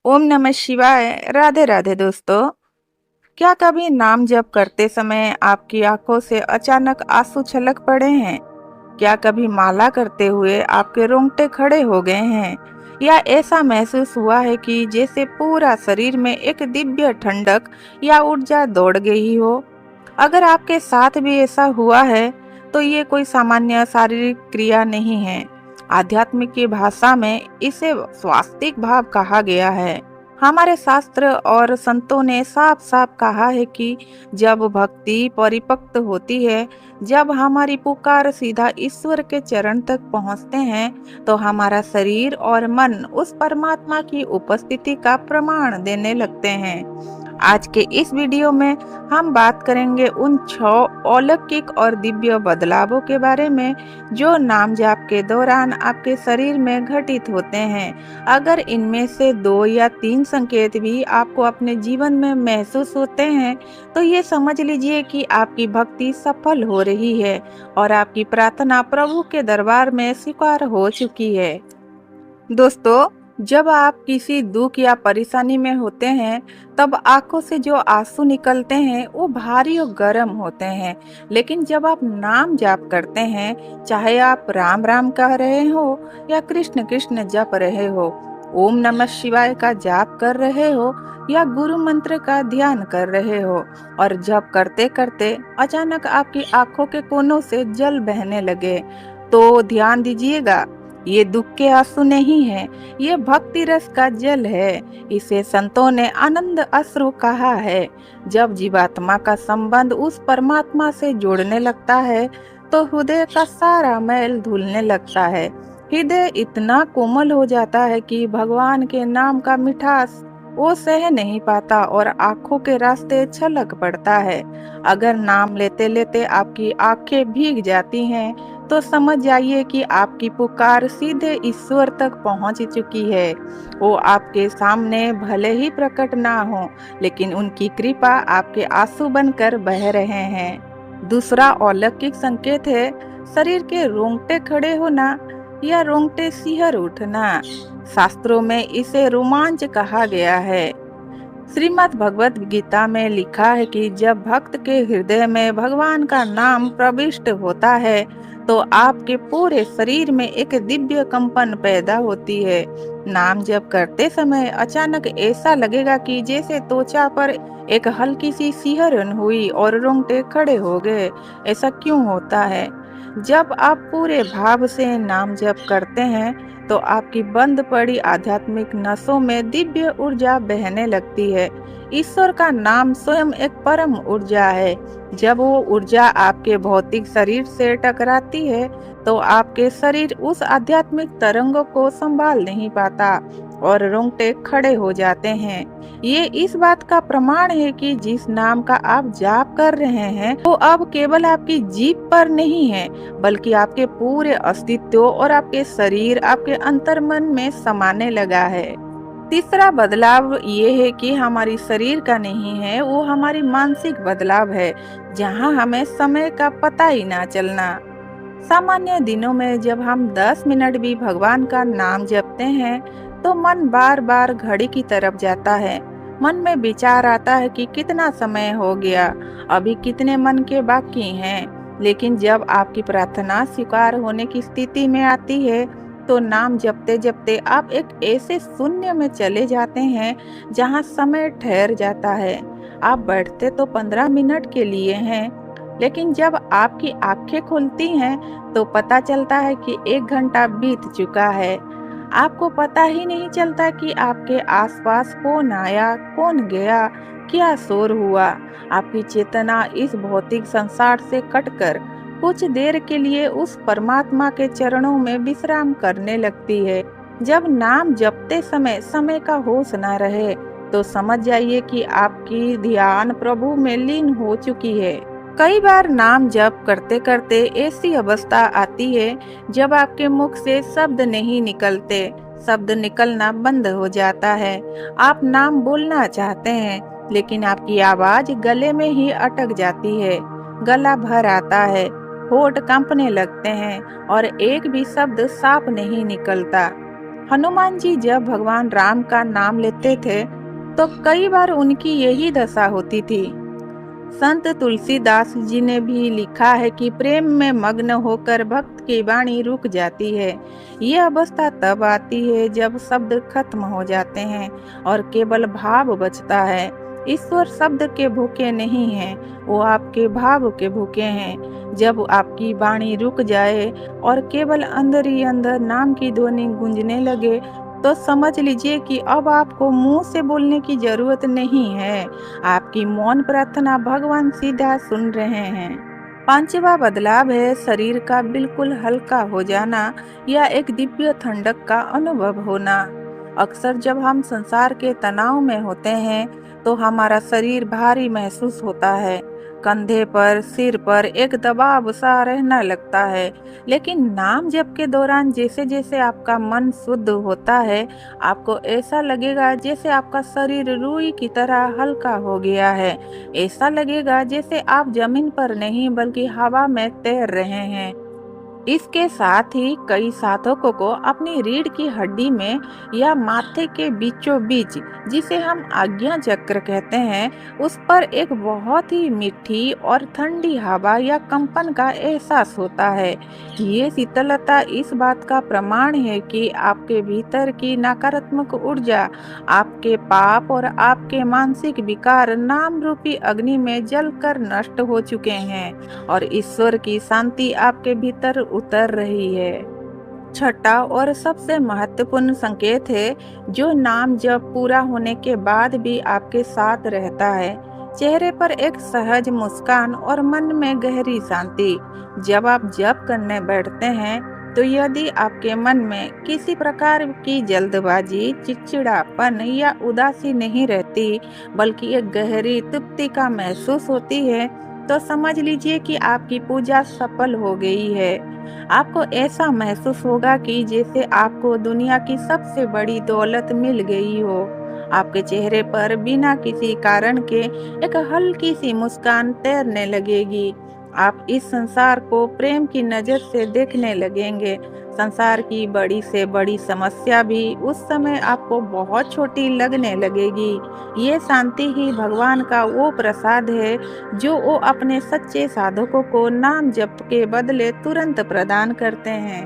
ओम नमः शिवाय। राधे राधे दोस्तों। क्या कभी नाम जप करते समय आपकी आंखों से अचानक आंसू छलक पड़े हैं? क्या कभी माला करते हुए आपके रोंगटे खड़े हो गए हैं? या ऐसा महसूस हुआ है कि जैसे पूरा शरीर में एक दिव्य ठंडक या ऊर्जा दौड़ गई हो? अगर आपके साथ भी ऐसा हुआ है, तो ये कोई सामान्य शारीरिक क्रिया नहीं है। आध्यात्मिक की भाषा में इसे स्वास्तिक भाव कहा गया है। हमारे शास्त्र और संतों ने साफ साफ कहा है कि जब भक्ति परिपक्व होती है, जब हमारी पुकार सीधा ईश्वर के चरण तक पहुंचते हैं, तो हमारा शरीर और मन उस परमात्मा की उपस्थिति का प्रमाण देने लगते हैं। आज के इस वीडियो में हम बात करेंगे उन 6 अलौकिक और दिव्य बदलावों के बारे में जो नाम जाप के दौरान आपके शरीर में घटित होते हैं। अगर इनमें से 2 या 3 संकेत भी आपको अपने जीवन में महसूस होते हैं, तो ये समझ लीजिए कि आपकी भक्ति सफल हो रही है और आपकी प्रार्थना प्रभु के दरबार में स्वीकार हो चुकी है। दोस्तों, जब आप किसी दुख या परेशानी में होते हैं, तब आंखों से जो आंसू निकलते हैं वो भारी और गर्म होते हैं। लेकिन जब आप नाम जाप करते हैं, चाहे आप राम राम कह रहे हो या कृष्ण कृष्ण जप रहे हो, ओम नमः शिवाय का जाप कर रहे हो या गुरु मंत्र का ध्यान कर रहे हो, और जप करते करते अचानक आपकी आंखों के कोनों से जल बहने लगे, तो ध्यान दीजिएगा, ये दुख के आंसू नहीं है, ये भक्ति रस का जल है। इसे संतों ने आनंद अश्रु कहा है। जब जीवात्मा का संबंध उस परमात्मा से जुड़ने लगता है, तो हृदय का सारा मैल धुलने लगता है। हृदय इतना कोमल हो जाता है कि भगवान के नाम का मिठास वो सह नहीं पाता और आंखों के रास्ते छलक पड़ता है। अगर नाम लेते लेते आपकी आंखें भीग जाती हैं, तो समझ जाइए कि आपकी पुकार सीधे ईश्वर तक पहुंच चुकी है। वो आपके सामने भले ही प्रकट ना हो, लेकिन उनकी कृपा आपके आंसू बनकर बह रहे हैं। दूसरा अलौकिक संकेत है शरीर के रोंगटे खड़े होना या रोंगटे सिहर उठना। शास्त्रों में इसे रोमांच कहा गया है। श्रीमद् भगवत गीता में लिखा है कि जब भक्त के हृदय में भगवान का नाम प्रविष्ट होता है, तो आपके पूरे शरीर में एक दिव्य कंपन पैदा होती है। नाम जप करते समय अचानक ऐसा लगेगा कि जैसे त्वचा पर एक हल्की सी सिहरन हुई और रोंगटे खड़े हो गए। ऐसा क्यों होता है? जब आप पूरे भाव से नाम जप करते हैं, तो आपकी बंद पड़ी आध्यात्मिक नसों में दिव्य ऊर्जा बहने लगती है। ईश्वर का नाम स्वयं एक परम ऊर्जा है। जब वो ऊर्जा आपके भौतिक शरीर से टकराती है, तो आपके शरीर उस आध्यात्मिक तरंगों को संभाल नहीं पाता और रोंगटे खड़े हो जाते हैं। ये इस बात का प्रमाण है कि जिस नाम का आप जाप कर रहे हैं, वो अब केवल आपकी जीभ पर नहीं है, बल्कि आपके पूरे अस्तित्व और आपके शरीर, आपके अंतर्मन में समाने लगा है। तीसरा बदलाव ये है कि हमारी शरीर का नहीं है, वो हमारी मानसिक बदलाव है, जहाँ हमें समय का पता ही ना चलना। सामान्य दिनों में जब हम 10 मिनट भी भगवान का नाम जपते हैं, तो मन बार बार घड़ी की तरफ जाता है। मन में विचार आता है कि कितना समय हो गया, अभी कितने मन के बाकी हैं। लेकिन जब आपकी प्रार्थना स्वीकार होने की स्थिति में आती है, तो नाम जपते जपते आप एक ऐसे शून्य में चले जाते हैं जहां समय ठहर जाता है। आप बैठते तो 15 मिनट के लिए हैं, लेकिन जब आपकी आंखें खुलती हैं, तो पता चलता है कि 1 घंटा बीत चुका है। आपको पता ही नहीं चलता कि आपके आसपास कौन आया, कौन गया, क्या शोर हुआ। आपकी चेतना इस भौतिक संसार से कटकर कुछ देर के लिए उस परमात्मा के चरणों में विश्राम करने लगती है। जब नाम जपते समय समय का होश न रहे, तो समझ जाइए कि आपकी ध्यान प्रभु में लीन हो चुकी है। कई बार नाम जप करते करते ऐसी अवस्था आती है जब आपके मुख से शब्द नहीं निकलते, शब्द निकलना बंद हो जाता है। आप नाम बोलना चाहते हैं, लेकिन आपकी आवाज गले में ही अटक जाती है। गला भर आता है, होठ कांपने लगते हैं और एक भी शब्द साफ नहीं निकलता। हनुमान जी जब भगवान राम का नाम लेते थे तो कई बार उनकी यही दशा होती थी। संत तुलसीदास जी ने भी लिखा है कि प्रेम में मग्न होकर भक्त की वाणी रुक जाती है। ये अवस्था तब आती है जब शब्द खत्म हो जाते हैं और केवल भाव बचता है। ईश्वर शब्द के भूखे नहीं हैं, वो आपके भाव के भूखे हैं। जब आपकी वाणी रुक जाए और केवल अंदर ही अंदर नाम की ध्वनि गूंजने लगे, तो समझ लीजिए कि अब आपको मुंह से बोलने की जरूरत नहीं है। आपकी मौन प्रार्थना भगवान सीधा सुन रहे हैं। पांचवा बदलाव है शरीर का बिल्कुल हल्का हो जाना या एक दिव्य ठंडक का अनुभव होना। अक्सर जब हम संसार के तनाव में होते हैं तो हमारा शरीर भारी महसूस होता है। कंधे पर, सिर पर एक दबाव सा रहना लगता है। लेकिन नाम जप के दौरान जैसे जैसे आपका मन शुद्ध होता है, आपको ऐसा लगेगा जैसे आपका शरीर रुई की तरह हल्का हो गया है। ऐसा लगेगा जैसे आप जमीन पर नहीं बल्कि हवा में तैर रहे हैं। इसके साथ ही कई साधकों को अपनी रीढ़ की हड्डी में या माथे के बीचों बीच, जिसे हम आज्ञा चक्र कहते हैं, उस पर एक बहुत ही मीठी और ठंडी हवा या कंपन का एहसास होता है। ये शीतलता इस बात का प्रमाण है कि आपके भीतर की नकारात्मक ऊर्जा, आपके पाप और आपके मानसिक विकार नाम रूपी अग्नि में जलकर नष्ट हो चुके हैं और ईश्वर की शांति आपके भीतर उतर रही है। छठा और सबसे महत्वपूर्ण संकेत है, जो नाम जब पूरा होने के बाद भी आपके साथ रहता है, चेहरे पर एक सहज मुस्कान और मन में गहरी शांति। जब आप जप करने बैठते हैं तो यदि आपके मन में किसी प्रकार की जल्दबाजी, चिड़चिड़ापन या उदासी नहीं रहती, बल्कि एक गहरी तृप्ति का महसूस होती है, तो समझ लीजिए कि आपकी पूजा सफल हो गई है। आपको ऐसा महसूस होगा कि जैसे आपको दुनिया की सबसे बड़ी दौलत मिल गई हो। आपके चेहरे पर बिना किसी कारण के एक हल्की सी मुस्कान तैरने लगेगी। आप इस संसार को प्रेम की नजर से देखने लगेंगे। संसार की बड़ी से बड़ी समस्या भी उस समय आपको बहुत छोटी लगने लगेगी। ये शांति ही भगवान का वो प्रसाद है जो वो अपने सच्चे साधकों को नाम जप के बदले तुरंत प्रदान करते हैं।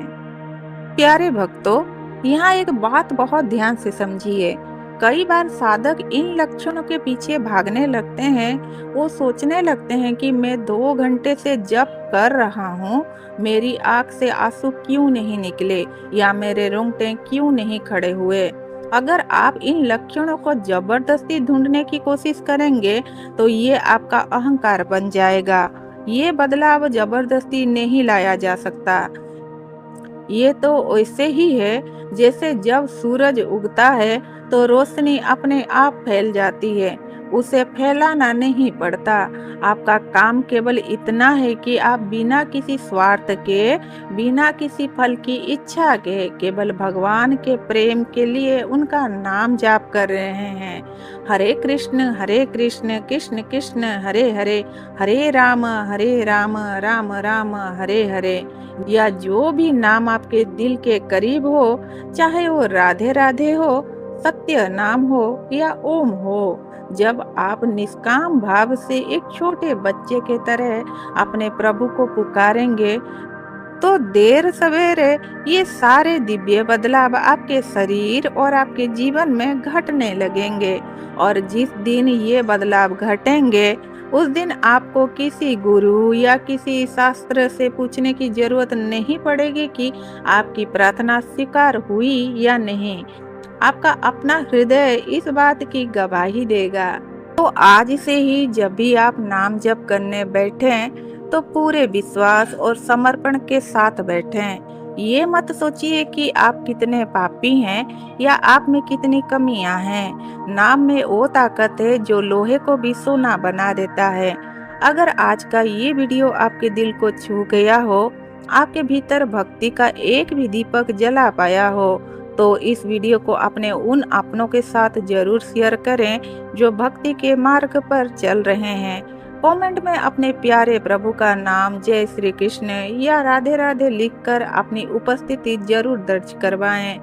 प्यारे भक्तों, यहाँ एक बात बहुत ध्यान से समझिए। कई बार साधक इन लक्षणों के पीछे भागने लगते हैं। वो सोचने लगते हैं कि मैं 2 घंटे से जप कर रहा हूँ, मेरी आंख से आंसू क्यों नहीं निकले या मेरे रोंगटे क्यों नहीं खड़े हुए। अगर आप इन लक्षणों को जबरदस्ती ढूंढने की कोशिश करेंगे तो ये आपका अहंकार बन जाएगा। ये बदलाव जबरदस्ती नहीं लाया जा सकता। ये तो वैसे ही है जैसे जब सूरज उगता है तो रोशनी अपने आप फैल जाती है, उसे फैलाना नहीं पड़ता। आपका काम केवल इतना है कि आप बिना किसी स्वार्थ के, बिना किसी फल की इच्छा के, केवल भगवान के प्रेम के लिए उनका नाम जाप कर रहे हैं। हरे कृष्ण कृष्ण कृष्ण हरे हरे, हरे राम राम राम हरे हरे। या जो भी नाम आपके दिल के करीब हो, चाहे वो राधे राधे हो, सत्य नाम हो या ओम हो, जब आप निष्काम भाव से एक छोटे बच्चे के तरह अपने प्रभु को पुकारेंगे, तो देर सवेरे ये सारे दिव्य बदलाव आपके शरीर और आपके जीवन में घटने लगेंगे। और जिस दिन ये बदलाव घटेंगे, उस दिन आपको किसी गुरु या किसी शास्त्र से पूछने की जरूरत नहीं पड़ेगी कि आपकी प्रार्थना स्वीकार हुई या नहीं। आपका अपना हृदय इस बात की गवाही देगा। तो आज से ही जब भी आप नाम जप करने बैठें तो पूरे विश्वास और समर्पण के साथ बैठें। ये मत सोचिए कि आप कितने पापी हैं या आप में कितनी कमियां हैं। नाम में वो ताकत है जो लोहे को भी सोना बना देता है। अगर आज का ये वीडियो आपके दिल को छू गया हो, आपके भीतर भक्ति का एक भी दीपक जला पाया हो, तो इस वीडियो को अपने उन अपनों के साथ जरूर शेयर करें जो भक्ति के मार्ग पर चल रहे हैं। कमेंट में अपने प्यारे प्रभु का नाम जय श्री कृष्ण या राधे राधे लिखकर अपनी उपस्थिति जरूर दर्ज करवाएं।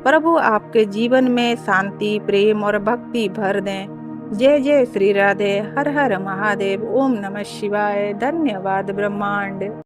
प्रभु आपके जीवन में शांति, प्रेम और भक्ति भर दें। जय जय श्री राधे। हर हर महादेव। ओम नमः शिवाय। धन्यवाद ब्रह्मांड।